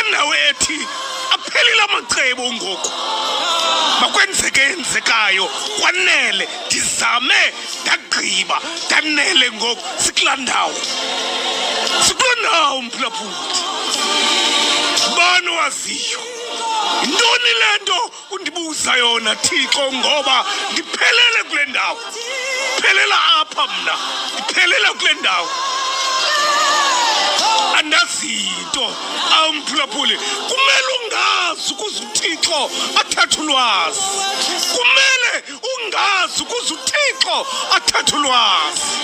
ndawo ethi aphelile amacebo ngoku makwenzeke enzekayo kwanele ndizame ndagqiba ndanele ngoku sikulaa ndawo mphulaphuli bani waziyo yintoni le nto undibuza yona Thixo ngoba ndiphelele kule ndawo phelela apha mna ndiphelela kule ndawo andazinto mphulaphuli kumele ungazi ukuze uThixo athathe ulwazi kumele ungazi ukuze uThixo athathe ulwazi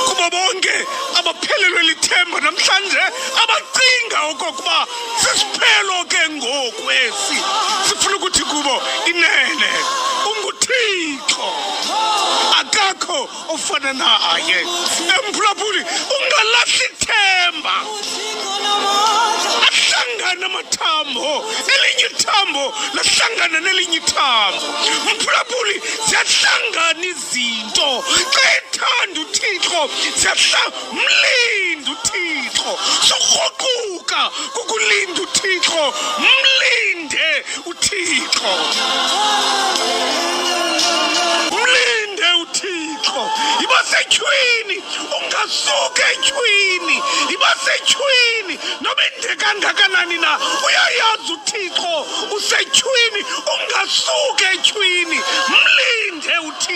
kuba bonke abaphelelwe lithemba namhlanje abacinga okokuba sisiphelo ke ngoku esi sifuna ukuthi kubo inene unguThixo akakho ofana naye mphulaphuli ungalahli ithemba ahlangana amathambo elinye ithambo lahlangana nelinye ithambo mphulaphuli ziyahlangana izinto xa ethanda uThixo mlinda uThixo sokroquka kukulinda uThixo mlinde uThixo mlinde uThixo iba setyhwini ungasuka etyhwini iba setyhwini noba inde kangakanani na uyayazi uThixo usetyhwini ungasuka etyhwini mlinde uThixo